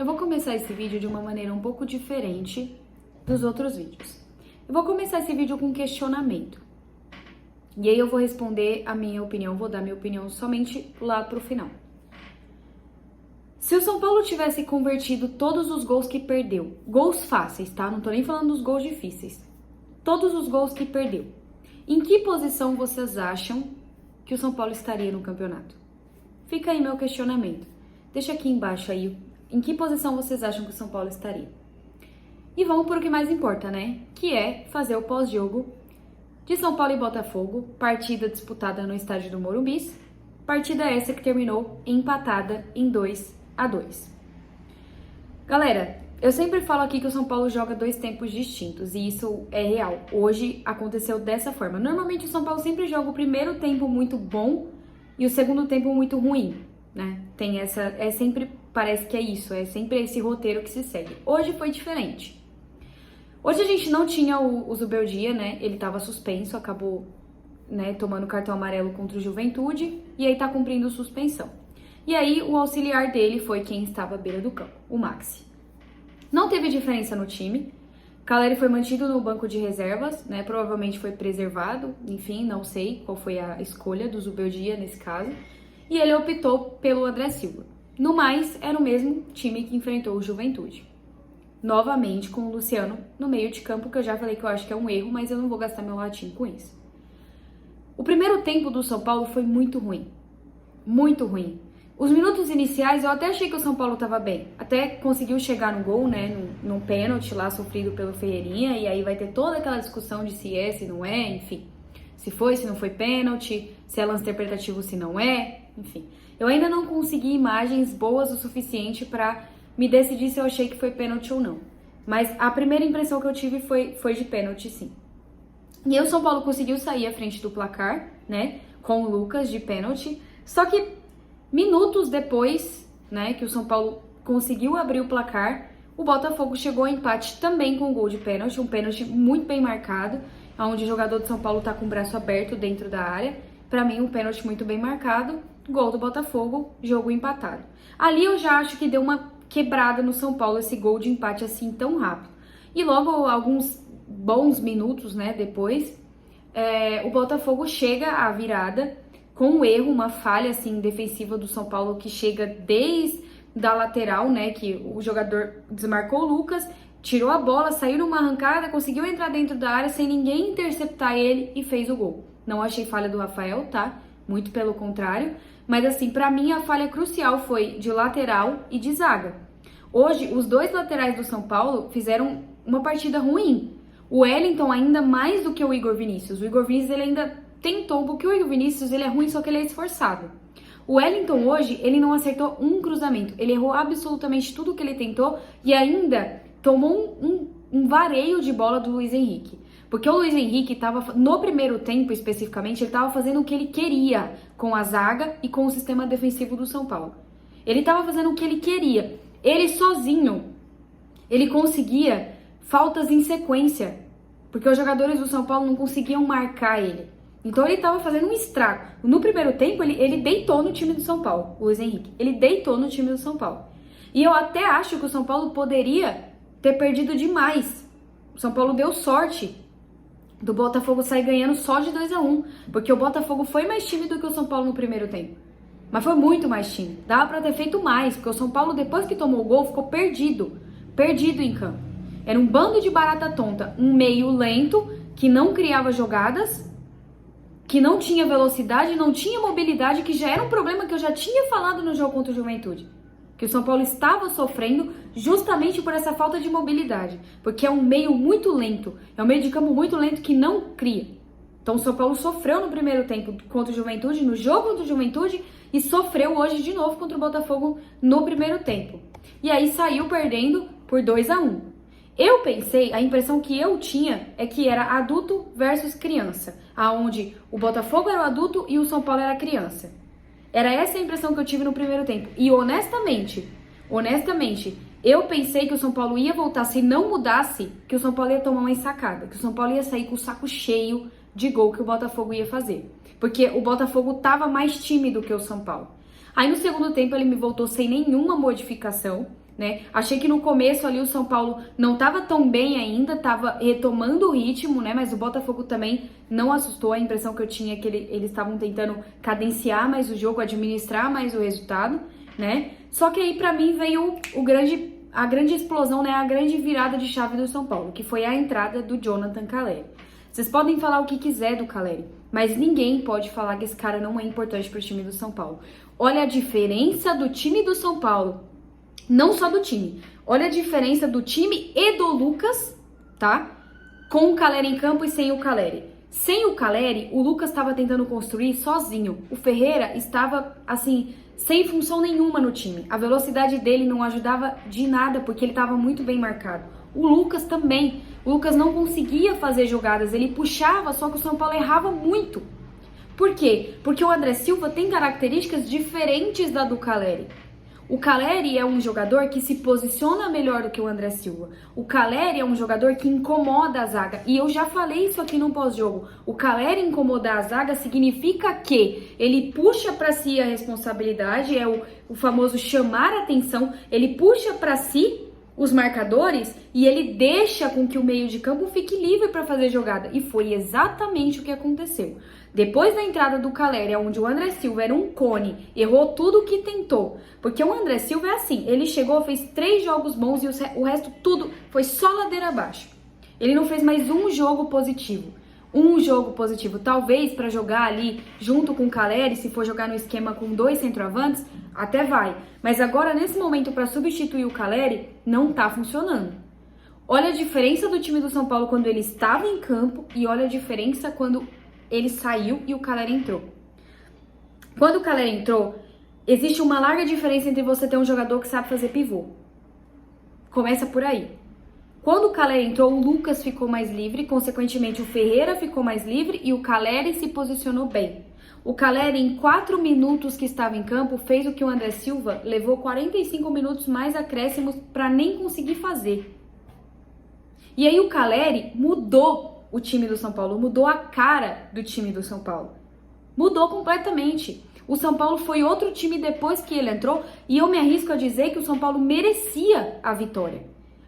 Eu vou começar esse vídeo de uma maneira um pouco diferente dos outros vídeos. Eu vou começar esse vídeo com um questionamento. E aí eu vou responder a minha opinião, vou dar minha opinião somente lá pro final. Se o São Paulo tivesse convertido todos os gols que perdeu, gols fáceis, tá? Não tô nem falando dos gols difíceis. Todos os gols que perdeu. Em que posição vocês acham que o São Paulo estaria no campeonato? Fica aí meu questionamento. Deixa aqui embaixo aí em que posição vocês acham que o São Paulo estaria. E vamos por o que mais importa, né? Que é fazer o pós-jogo de São Paulo e Botafogo, partida disputada no estádio do Morumbi, partida essa que terminou empatada em 2-2. Galera, eu sempre falo aqui que o São Paulo joga dois tempos distintos e isso é real. Hoje aconteceu dessa forma. Normalmente o São Paulo sempre joga o primeiro tempo muito bom e o segundo tempo muito ruim, né? Tem essa, parece que é isso, é sempre esse roteiro que se segue. Hoje foi diferente. Hoje a gente não tinha o Zubeldia, né? Ele tava suspenso, acabou, né, tomando cartão amarelo contra o Juventude e aí tá cumprindo suspensão. E aí o auxiliar dele foi quem estava à beira do campo, o Maxi. Não teve diferença no time. Caleri foi mantido no banco de reservas, né? Provavelmente foi preservado, enfim, não sei qual foi a escolha do Zubeldia nesse caso. E ele optou pelo André Silva. No mais, era o mesmo time que enfrentou o Juventude. Novamente com o Luciano no meio de campo, que eu já falei que eu acho que é um erro, mas eu não vou gastar meu latim com isso. O primeiro tempo do São Paulo foi muito ruim. Muito ruim. Os minutos iniciais eu até achei que o São Paulo estava bem. Até conseguiu chegar no gol, né? Num pênalti lá sofrido pelo Ferreirinha. E aí vai ter toda aquela discussão de se é, se não é, enfim. Se foi, se não foi pênalti, se é lance interpretativo, se não é, enfim. Eu ainda não consegui imagens boas o suficiente para me decidir se eu achei que foi pênalti ou não. Mas a primeira impressão que eu tive foi de pênalti, sim. E aí o São Paulo conseguiu sair à frente do placar, né? Com o Lucas de pênalti. Só que minutos depois, né, que o São Paulo conseguiu abrir o placar, o Botafogo chegou ao empate também com um gol de pênalti, um pênalti muito bem marcado, onde o jogador de São Paulo tá com o braço aberto dentro da área. Pra mim, um pênalti muito bem marcado, gol do Botafogo, jogo empatado. Ali eu já acho que deu uma quebrada no São Paulo esse gol de empate assim tão rápido. E logo, alguns bons minutos, né, depois, o Botafogo chega à virada com um erro, uma falha assim defensiva do São Paulo que chega desde da lateral, né, que o jogador desmarcou o Lucas, tirou a bola, saiu numa arrancada, conseguiu entrar dentro da área sem ninguém interceptar ele e fez o gol. Não achei falha do Rafael, tá? Muito pelo contrário. Mas assim, pra mim a falha crucial foi de lateral e de zaga. Hoje, os dois laterais do São Paulo fizeram uma partida ruim. O Wellington ainda mais do que o Igor Vinícius. O Igor Vinícius ele ainda tentou, porque o Igor Vinícius ele é ruim, só que ele é esforçado. O Wellington hoje, ele não acertou um cruzamento. Ele errou absolutamente tudo que ele tentou e ainda tomou um vareio de bola do Luiz Henrique. Porque o Luiz Henrique estava, no primeiro tempo especificamente, ele estava fazendo o que ele queria com a zaga e com o sistema defensivo do São Paulo. Ele estava fazendo o que ele queria. Ele sozinho, ele conseguia faltas em sequência, porque os jogadores do São Paulo não conseguiam marcar ele. Então ele estava fazendo um estrago. No primeiro tempo, ele deitou no time do São Paulo, o Luiz Henrique. Ele deitou no time do São Paulo. E eu até acho que o São Paulo poderia ter perdido demais. O São Paulo deu sorte do Botafogo sair ganhando só de 2-1, porque o Botafogo foi mais time do que o São Paulo no primeiro tempo. Mas foi muito mais time. Dava pra ter feito mais, porque o São Paulo, depois que tomou o gol, ficou perdido em campo. Era um bando de barata tonta, um meio lento, que não criava jogadas, que não tinha velocidade, não tinha mobilidade, que já era um problema que eu já tinha falado no jogo contra o Juventude. Que o São Paulo estava sofrendo justamente por essa falta de mobilidade, porque é um meio muito lento, é um meio de campo muito lento que não cria. Então o São Paulo sofreu no primeiro tempo contra o Juventude, no jogo contra o Juventude, e sofreu hoje de novo contra o Botafogo no primeiro tempo. E aí saiu perdendo por 2-1. Eu pensei, a impressão que eu tinha é que era adulto versus criança, aonde o Botafogo era o adulto e o São Paulo era a criança. Era essa a impressão que eu tive no primeiro tempo. E honestamente, eu pensei que o São Paulo ia voltar, se não mudasse, que o São Paulo ia tomar uma ensacada, que o São Paulo ia sair com o saco cheio de gol que o Botafogo ia fazer. Porque o Botafogo tava mais tímido que o São Paulo. Aí no segundo tempo ele me voltou sem nenhuma modificação, né? Achei que no começo ali o São Paulo não estava tão bem ainda, estava retomando o ritmo, né? Mas o Botafogo também não assustou. A impressão que eu tinha é que eles estavam tentando cadenciar mais o jogo, administrar mais o resultado, né? Só que aí pra mim veio a grande explosão, né? A grande virada de chave do São Paulo, que foi a entrada do Jonathan Calleri. Vocês podem falar o que quiser do Calleri, mas ninguém pode falar que esse cara não é importante pro time do São Paulo. Olha a diferença do time do São Paulo. Não só do time. Olha a diferença do time e do Lucas, tá? Com o Calleri em campo e sem o Calleri. Sem o Calleri, o Lucas estava tentando construir sozinho. O Ferreira estava, assim, sem função nenhuma no time. A velocidade dele não ajudava de nada, porque ele estava muito bem marcado. O Lucas também. O Lucas não conseguia fazer jogadas. Ele puxava, só que o São Paulo errava muito. Por quê? Porque o André Silva tem características diferentes da do Calleri. O Calleri é um jogador que se posiciona melhor do que o André Silva. O Calleri é um jogador que incomoda a zaga. E eu já falei isso aqui no pós-jogo. O Calleri incomodar a zaga significa que ele puxa para si a responsabilidade, é o famoso chamar a atenção. Ele puxa para si os marcadores e ele deixa com que o meio de campo fique livre para fazer jogada. E foi exatamente o que aconteceu. Depois da entrada do Calleri, onde o André Silva era um cone, errou tudo o que tentou. Porque o André Silva é assim, ele chegou, fez 3 jogos bons e o resto tudo foi só ladeira abaixo. Ele não fez mais um jogo positivo. Um jogo positivo, talvez para jogar ali junto com o Calleri, se for jogar no esquema com 2 centroavantes, até vai. Mas agora, nesse momento, para substituir o Calleri, não tá funcionando. Olha a diferença do time do São Paulo quando ele estava em campo e olha a diferença quando ele saiu e o Calleri entrou. Quando o Calleri entrou, existe uma larga diferença entre você ter um jogador que sabe fazer pivô. Começa por aí. Quando o Calleri entrou, o Lucas ficou mais livre, consequentemente o Ferreira ficou mais livre e o Calleri se posicionou bem. O Calleri, em 4 minutos que estava em campo, fez o que o André Silva levou 45 minutos mais acréscimos para nem conseguir fazer. E aí o Calleri mudou o time do São Paulo, mudou a cara do time do São Paulo. Mudou completamente. O São Paulo foi outro time depois que ele entrou e eu me arrisco a dizer que o São Paulo merecia a vitória.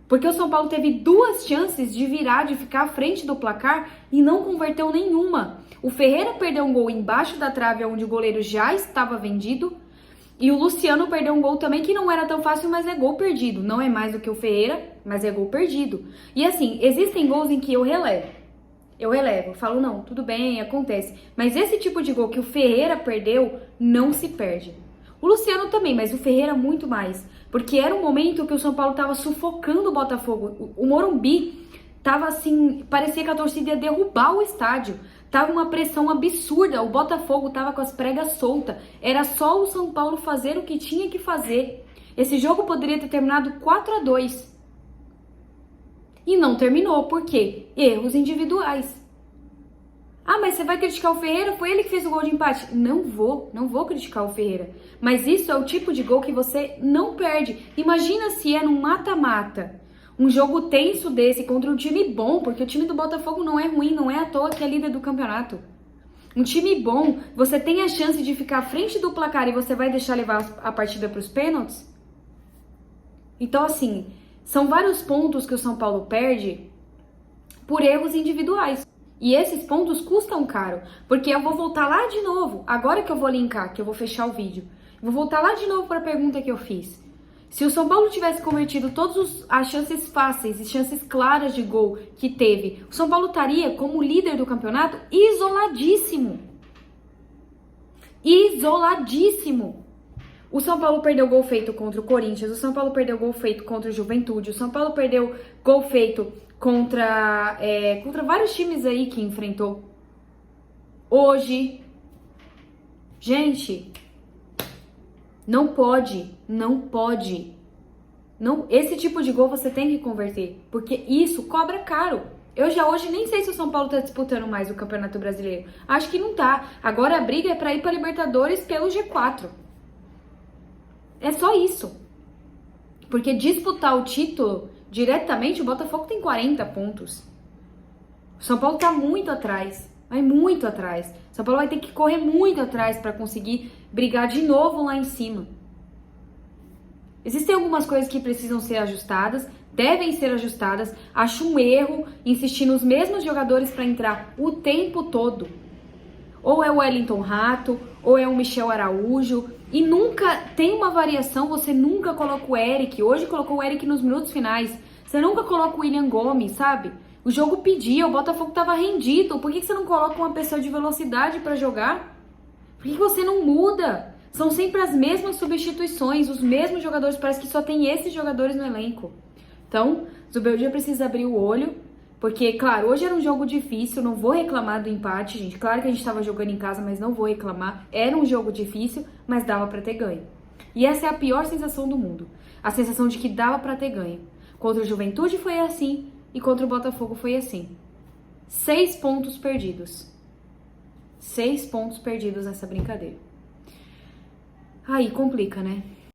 Porque o São Paulo teve 2 chances de virar, de ficar à frente do placar e não converteu nenhuma. O Ferreira perdeu um gol embaixo da trave, onde o goleiro já estava vendido. E o Luciano perdeu um gol também que não era tão fácil, mas é gol perdido. Não é mais do que o Ferreira, mas é gol perdido. E assim, existem gols em que eu relevo. Eu falo, não, tudo bem, acontece. Mas esse tipo de gol que o Ferreira perdeu, não se perde. O Luciano também, mas o Ferreira muito mais. Porque era um momento que o São Paulo estava sufocando o Botafogo. O Morumbi tava assim, parecia que a torcida ia derrubar o estádio. Tava uma pressão absurda, o Botafogo tava com as pregas soltas. Era só o São Paulo fazer o que tinha que fazer. Esse jogo poderia ter terminado 4-2. E não terminou, por quê? Erros individuais. Ah, mas você vai criticar o Ferreira? Foi ele que fez o gol de empate. Não vou criticar o Ferreira. Mas isso é o tipo de gol que você não perde. Imagina se é num mata-mata. Um jogo tenso desse contra um time bom, porque o time do Botafogo não é ruim, não é à toa que é líder do campeonato. Um time bom, você tem a chance de ficar à frente do placar e você vai deixar levar a partida para os pênaltis? Então, assim, são vários pontos que o São Paulo perde por erros individuais. E esses pontos custam caro, porque eu vou voltar lá de novo, agora que eu vou linkar, que eu vou fechar o vídeo, vou voltar lá de novo para a pergunta que eu fiz. Se o São Paulo tivesse convertido todas as chances fáceis e chances claras de gol que teve, o São Paulo estaria como líder do campeonato isoladíssimo. Isoladíssimo. O São Paulo perdeu gol feito contra o Corinthians, o São Paulo perdeu gol feito contra o Juventude, o São Paulo perdeu gol feito contra vários times aí que enfrentou. Hoje, gente, não pode. Esse tipo de gol você tem que converter, porque isso cobra caro. Eu já hoje nem sei se o São Paulo tá disputando mais o Campeonato Brasileiro. Acho que não tá. Agora a briga é pra ir pra Libertadores pelo G4. É só isso. Porque disputar o título diretamente, o Botafogo tem 40 pontos. O São Paulo tá muito atrás. Vai muito atrás. O São Paulo vai ter que correr muito atrás pra conseguir brigar de novo lá em cima. Existem algumas coisas que precisam ser ajustadas, devem ser ajustadas. Acho um erro insistir nos mesmos jogadores para entrar o tempo todo. Ou é o Wellington Rato, ou é o Michel Araújo. E nunca tem uma variação, você nunca coloca o Eric. Hoje colocou o Eric nos minutos finais. Você nunca coloca o William Gomes, sabe? O jogo pedia, o Botafogo tava rendido. Por que você não coloca uma pessoa de velocidade para jogar? Por que você não muda? São sempre as mesmas substituições, os mesmos jogadores, parece que só tem esses jogadores no elenco. Então, Zubeldia precisa abrir o olho, porque, claro, hoje era um jogo difícil, não vou reclamar do empate, gente. Claro que a gente estava jogando em casa, mas não vou reclamar. Era um jogo difícil, mas dava para ter ganho. E essa é a pior sensação do mundo, a sensação de que dava para ter ganho. Contra o Juventude foi assim, e contra o Botafogo foi assim. 6 pontos perdidos. 6 pontos perdidos nessa brincadeira. Aí complica, né?